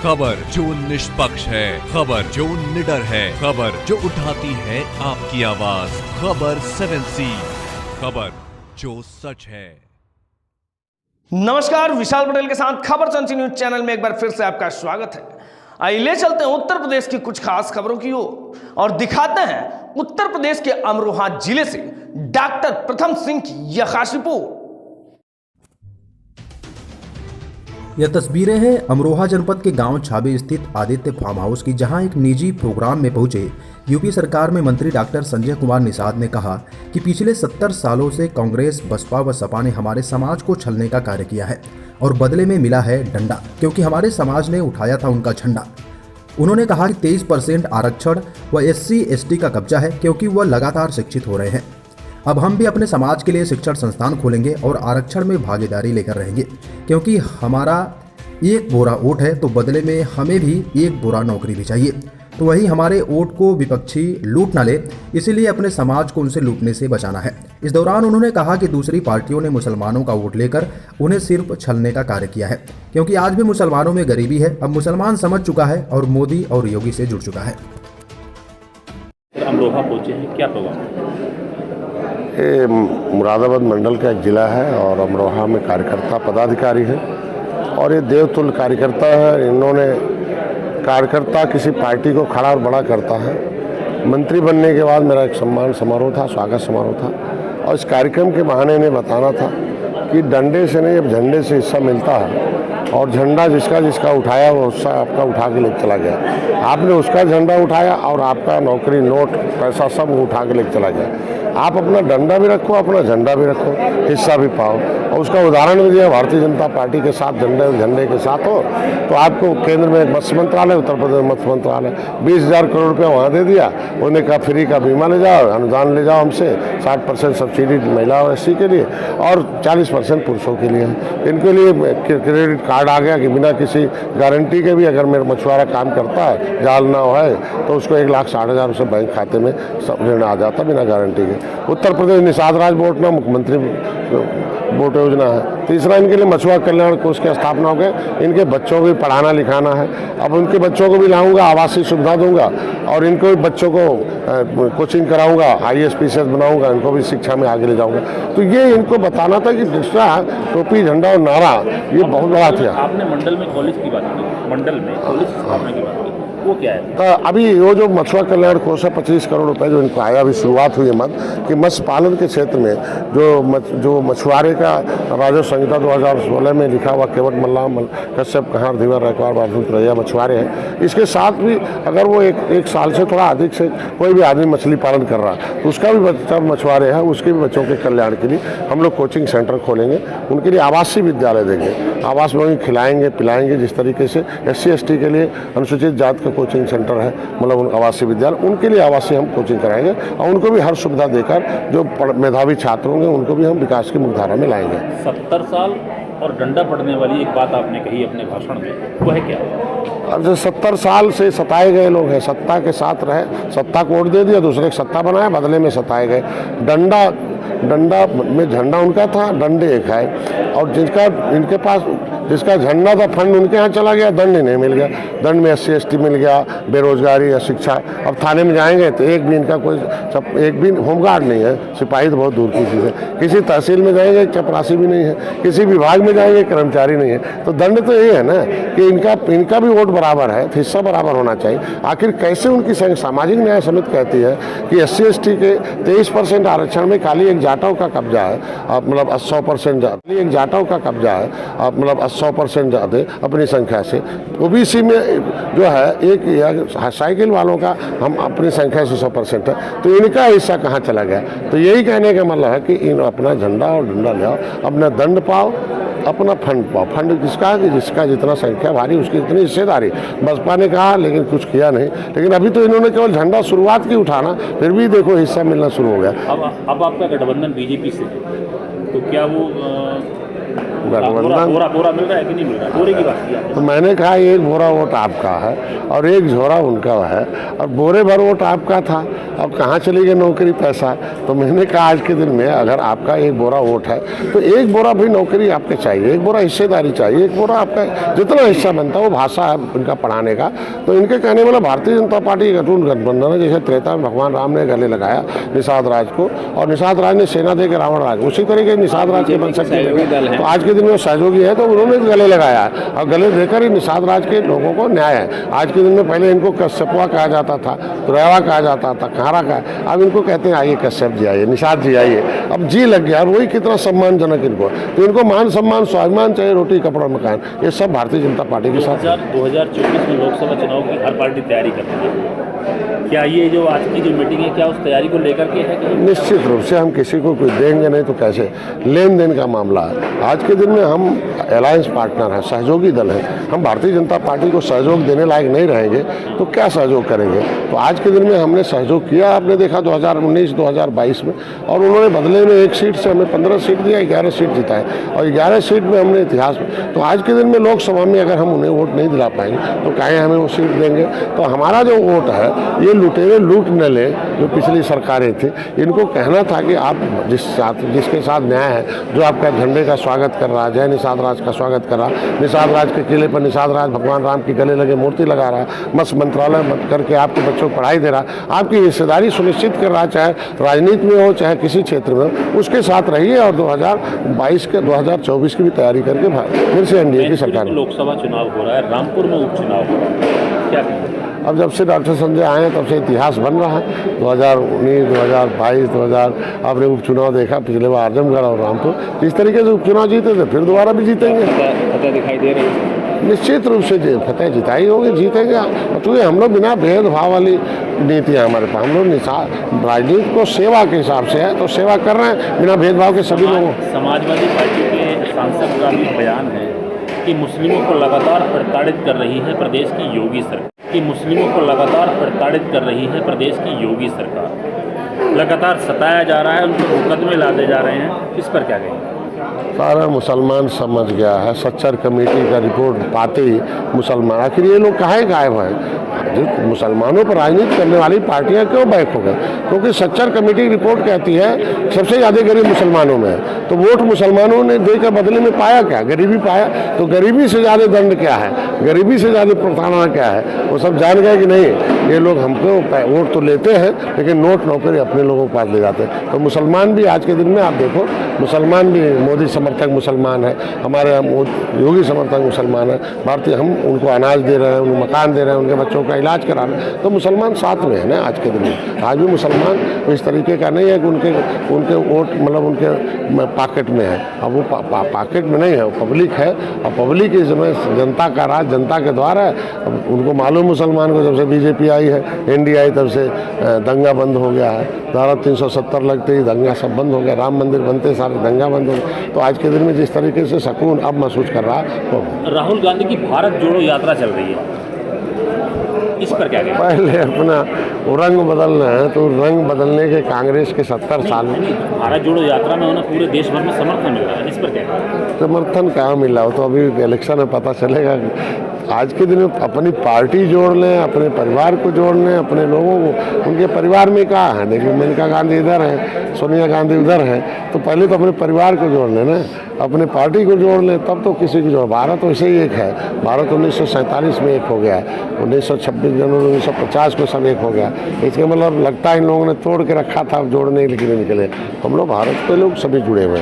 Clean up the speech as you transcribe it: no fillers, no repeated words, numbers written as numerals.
खबर जो निष्पक्ष है, खबर जो निडर है, खबर जो उठाती है आपकी आवाज, खबर 7C, खबर जो सच है। नमस्कार, विशाल पटेल के साथ खबर 7C न्यूज चैनल में एक बार फिर से आपका स्वागत है। आइए ले चलते हैं उत्तर प्रदेश की कुछ खास खबरों की ओर और दिखाते हैं उत्तर प्रदेश के अमरोहा जिले से डॉक्टर प्रथम सिंह की यह खास रिपोर्ट। यह तस्वीरें हैं अमरोहा जनपद के गांव छाबे स्थित आदित्य फार्म हाउस की, जहां एक निजी प्रोग्राम में पहुंचे यूपी सरकार में मंत्री डॉक्टर संजय कुमार निषाद ने कहा कि पिछले 70 सालों से कांग्रेस, बसपा व सपा ने हमारे समाज को छलने का कार्य किया है और बदले में मिला है डंडा, क्योंकि हमारे समाज ने उठाया था उनका झंडा। उन्होंने कहा कि 23% आरक्षण व SC/ST का कब्जा है, क्योंकि वह लगातार शिक्षित हो रहे हैं। अब हम भी अपने समाज के लिए शिक्षण संस्थान खोलेंगे और आरक्षण में भागीदारी लेकर रहेंगे, क्योंकि हमारा एक बोरा वोट है तो बदले में हमें भी एक बोरा नौकरी भी चाहिए। तो वही हमारे वोट को विपक्षी लूट ना ले, इसीलिए अपने समाज को उनसे लूटने से बचाना है। इस दौरान उन्होंने कहा कि दूसरी पार्टियों ने मुसलमानों का वोट लेकर उन्हें सिर्फ छलने का कार्य किया है, क्योंकि आज भी मुसलमानों में गरीबी है। अब मुसलमान समझ चुका है और मोदी और योगी से जुड़ चुका है। अमरोहा पहुंचे हैं, क्या प्रोग्राम? ये मुरादाबाद मंडल का एक ज़िला है और अमरोहा में कार्यकर्ता पदाधिकारी हैं और ये देवतुल्य कार्यकर्ता है। इन्होंने कार्यकर्ता किसी पार्टी को खड़ा और बड़ा करता है। मंत्री बनने के बाद मेरा एक सम्मान समारोह था, स्वागत समारोह था और इस कार्यक्रम के बहाने इन्हें बताना था कि डंडे से नहीं, अब झंडे से हिस्सा मिलता है और झंडा जिसका जिसका उठाया वो उसका आपका उठा के लेके चला गया। आपने उसका झंडा उठाया और आपका नौकरी, नोट, पैसा सब उठा के लेके चला गया। आप अपना डंडा भी रखो, अपना झंडा भी रखो, हिस्सा भी पाओ। और उसका उदाहरण भी दिया, भारतीय जनता पार्टी के साथ झंडे के साथ हो तो आपको केंद्र में मत्स्य मंत्रालय, उत्तर प्रदेश मत्स्य मंत्रालय 20,000 करोड़ रुपया वहाँ दे दिया। उन्होंने कहा फ्री का बीमा ले जाओ, अनुदान ले जाओ हमसे, 60% सब्सिडी महिला और SC के लिए और 40% पुरुषों के लिए। इनके लिए क्रेडिट कार्ड आ गया कि बिना किसी गारंटी के भी अगर मेरा मछुआरा काम करता है, जाल ना है, तो उसको 1,60,000 से बैंक खाते में ऋण आ जाता बिना गारंटी के। उत्तर प्रदेश निषाद राज बोर्ड ना मुख्यमंत्री बोट योजना है। तीसरा, इनके लिए मछुआ कल्याण कोष की स्थापना हो गई। इनके बच्चों को भी पढ़ाना लिखाना है। अब उनके बच्चों को भी लाऊंगा, आवासीय सुविधा दूंगा और इनको भी बच्चों को कोचिंग कराऊंगा, IAS PCS बनाऊंगा, इनको भी शिक्षा में आगे ले जाऊंगा। तो ये इनको बताना था कि दूसरा टोपी, झंडा और नारा ये बहुत बड़ा था। आपने मंडल में कॉलेज की बात की, मंडल में कॉलेज स्थापना की बात की, वो क्या है? तो अभी वो जो मछुआ कल्याण कोष है 25 करोड़ रुपए जो इनको आया, अभी शुरुआत हुई है मत कि मत्स्य पालन के क्षेत्र में जो मछुआरे का राजस्व संहिता 2016 में लिखा हुआ केवट मल्लाह कश्यप कहार धीवर रखवार बाधुत रैया मछुआरे हैं। इसके साथ भी अगर वो एक साल से थोड़ा अधिक से कोई भी आदमी मछली पालन कर रहा है तो उसका भी बच्चा मछुआरे है, उसके भी बच्चों के कल्याण के लिए हम लोग कोचिंग सेंटर खोलेंगे। उनके लिए आवासीय विद्यालय देंगे, आवास में खिलाएंगे पिलाएंगे। जिस तरीके से SC/ST के लिए अनुसूचित जाति कोचिंग सेंटर है, मतलब आवासीय विद्यालय, उनके लिए आवासीय हम कोचिंग कराएंगे और उनको भी हर सुविधा देकर जो मेधावी छात्र होंगे उनको भी हम विकास की मुख्यधारा में लाएंगे। 70 साल और डंडा पड़ने वाली एक बात आपने कही अपने भाषण में, वो है क्या? अब जो 70 साल से सताए गए लोग हैं, सत्ता के साथ रहे, सत्ता को वोट दे दिया, दूसरे की सत्ता बनाया, बदले में सताए गए। डंडा में झंडा उनका था, डंडे एक है और इनके पास जिसका झंडा था फंड उनके यहाँ चला गया, दंड नहीं मिल गया। दंड में SC/ST मिल गया, बेरोजगारी या शिक्षा। अब थाने में जाएंगे तो एक भी इनका एक भी होमगार्ड नहीं है, सिपाही तो बहुत दूर की चीज़ है। किसी तहसील में जाएंगे चपरासी भी नहीं है, किसी विभाग में जाएंगे कर्मचारी नहीं है। तो दंड तो ये है ना कि इनका भी वोट बराबर है, हिस्सा बराबर होना चाहिए। आखिर कैसे उनकी सामाजिक न्याय समिति कहती है कि SC/ST के 23% आरक्षण में खाली एक जाटव का कब्जा है, मतलब 100% एक जाटव का कब्जा है, मतलब 100% ज़्यादा अपनी संख्या से। OBC में जो है एक साइकिल वालों का हम अपनी संख्या से 100% है, तो इनका हिस्सा कहाँ चला गया? तो यही कहने का मतलब है कि इन अपना झंडा और डंडा ले आओ, अपना दंड पाओ, अपना फंड पाओ। फंड किसका कि जिसका जितना संख्या भारी उसकी इतनी हिस्सेदारी। बसपा ने कहा लेकिन कुछ किया नहीं, लेकिन अभी तो इन्होंने केवल झंडा शुरुआत की उठाना, फिर भी देखो हिस्सा मिलना शुरू हो गया। अब आपका गठबंधन BJP से है, तो क्या वो गठबंधन। बोरा मिल रहा है कि नहीं मिल रहा है? बोरे की बात की आपने। तो मैंने कहा एक बोरा वोट आपका है और एक झोरा उनका है और बोरे भर वोट आपका था। अब कहाँ चली गई नौकरी पैसा? तो मैंने कहा आज के दिन में अगर आपका एक बोरा वोट है तो एक बोरा भी नौकरी आपके चाहिए, एक बोरा हिस्सेदारी चाहिए, एक बोरा आपका जितना हिस्सा बनता है वो भाषा है इनका पढ़ाने का। तो इनके कहने वाला भारतीय जनता पार्टी गठबंधन है। जैसे त्रेता में भगवान राम ने गले लगाया निषाद राज को और निषाद राज ने सेना दे के रावण राज, उसी तरीके निषाद राज के बन सकते हैं। तो आज के दिन में सहयोगी है तो उन्होंने गले लगाया और गले देकर ही निषाद राज के लोगों को न्याय है। आज के दिन में पहले इनको कश्यपवा कहा जाता था, तुरैवा कहा जाता था, खारा का, अब इनको कहते हैं आइए कश्यप जी आइए, निषाद जी आइए। अब जी लग गया, वही कितना सम्मानजनक इनको। तो इनको मान सम्मान स्वाभिमान चाहिए, रोटी कपड़ा मकान, ये सब भारतीय जनता पार्टी के साथ। 2024 में लोकसभा चुनाव की हर पार्टी तैयारी कर रही है। क्या ये जो आज की जो मीटिंग है क्या उस तैयारी को लेकर के है कि? निश्चित रूप से हम किसी को कुछ देंगे नहीं तो कैसे, लेन देन का मामला है। आज के दिन में हम अलायंस पार्टनर हैं, सहयोगी दल हैं। हम भारतीय जनता पार्टी को सहयोग देने लायक नहीं रहेंगे तो क्या सहयोग करेंगे? तो आज के दिन में हमने सहयोग किया, आपने देखा 2019-2022 में, और उन्होंने बदले में एक सीट से हमें 15 सीट दिया, 11 सीट जिताए और 11 सीट में हमने इतिहास में। तो आज के दिन में लोकसभा में अगर हम उन्हें वोट नहीं दिला पाएंगे तो काहे हमें वो सीट देंगे? तो हमारा जो वोट है ये लुटेरे लूट न ले, जो पिछली सरकारें थी, इनको कहना था कि आप जिसके साथ न्याय है, जो आपका झंडे का स्वागत कर रहा है, जय निषाद राज का स्वागत कर रहा, निषाद राज के किले पर निषाद राज भगवान राम की गले लगे मूर्ति लगा रहा, मस्त मंत्रालय करके आपके बच्चों को पढ़ाई दे रहा, आपकी हिस्सेदारी सुनिश्चित कर रहा, चाहे राजनीति में हो चाहे किसी क्षेत्र में हो, उसके साथ रहिए और 2024 की भी तैयारी करके फिर से एनडीए की सरकार। लोकसभा चुनाव हो रहा है, रामपुर में उपचुनाव हो रहा है, क्या कहेंगे? अब जब से डॉक्टर संजय आए तब से इतिहास बन रहा है। 2019, 2022, 2000 आपने उपचुनाव देखा, पिछले बार आजमगढ़ और रामपुर, जिस तरीके से उपचुनाव जीते थे फिर दोबारा भी जीतेंगे। फतह दिखाई दे रही है निश्चित रूप से फतेह जिताई होगी, जीतेंगे। क्योंकि हम लोग बिना भेदभाव वाली नीति है हमारे पास। हम लोग राजनीति को सेवा के हिसाब से है तो सेवा कर रहे हैं बिना भेदभाव के सभी लोगों। समाजवादी पार्टी के सांसद का भी बयान है कि मुस्लिमों को लगातार प्रताड़ित कर रही है प्रदेश की योगी सरकार, कि मुस्लिमों को लगातार प्रताड़ित कर रही है प्रदेश की योगी सरकार, लगातार सताया जा रहा है, उनको मुकदमे लादे जा रहे हैं, इस पर क्या कहेंगे? सारा मुसलमान समझ गया है, सच्चर कमेटी का रिपोर्ट पाते ही मुसलमान, आखिर ये लोग काहे गायब हैं? जो मुसलमानों पर राजनीति करने वाली पार्टियां क्यों बैक हो गए? क्योंकि सच्चर कमेटी की रिपोर्ट कहती है सबसे ज़्यादा गरीब मुसलमानों में है। तो वोट मुसलमानों ने देकर बदले में पाया क्या? गरीबी पाया। तो गरीबी से ज़्यादा दंड क्या है, गरीबी से ज़्यादा प्रताड़ना क्या है? वो सब जान गए कि नहीं, ये लोग हमको वोट तो लेते हैं लेकिन नोट नौकरी अपने लोगों के पास ले जाते हैं। तो मुसलमान भी आज के दिन में आप देखो, मुसलमान भी मोदी समर्थक मुसलमान है, हमारे योगी समर्थक मुसलमान है, भारतीय, हम उनको अनाज दे रहे हैं, उनको मकान दे रहे हैं, उनके बच्चों का इलाज करा रहे हैं। तो मुसलमान साथ में है ना आज के दिन में। आज भी मुसलमान इस तरीके का नहीं है कि उनके वोट मतलब उनके पॉकेट में है। अब वो पॉकेट में नहीं है, वो पब्लिक है और पब्लिक इस समय जनता का राज जनता के द्वारा है। अब उनको मालूम मुसलमान को जब से बीजेपी आई है, एनडीए आई, तब से दंगा बंद हो गया है। धारा 370 लगते ही दंगा सब बंद हो गया, राम मंदिर बनते सारे दंगा बंद हो गया। तो आज के दिन में जिस तरीके से सुकून अब महसूस कर रहा है। राहुल गांधी की भारत जोड़ो यात्रा चल रही है, इस पर क्या कहें? पहले अपना रंग बदलना है तो रंग बदलने के कांग्रेस के 70 साल में भारत जोड़ो यात्रा में उन्हें पूरे देश भर में समर्थन मिल रहा है, इस पर क्या कहें? समर्थन कहाँ मिला हो तो अभी इलेक्शन में पता चलेगा। आज के दिन में अपनी पार्टी जोड़ लें, अपने परिवार को जोड़ लें, अपने लोगों को, उनके परिवार में कहाँ है? देखिए मेनका गांधी इधर है, सोनिया गांधी उधर है, तो पहले तो अपने परिवार को जोड़ लें ना, अपने पार्टी को जोड़ लें, तब तो किसी को जोड़। भारत वैसे ही एक है, भारत 1947 में एक हो गया है, 1926 जनवरी 1950 को सब एक हो गया। इसका मतलब लगता है इन लोगों ने तोड़ के रखा था, अब जोड़ने के लिए निकले। हम लोग भारत के लोग सभी जुड़े हुए हैं।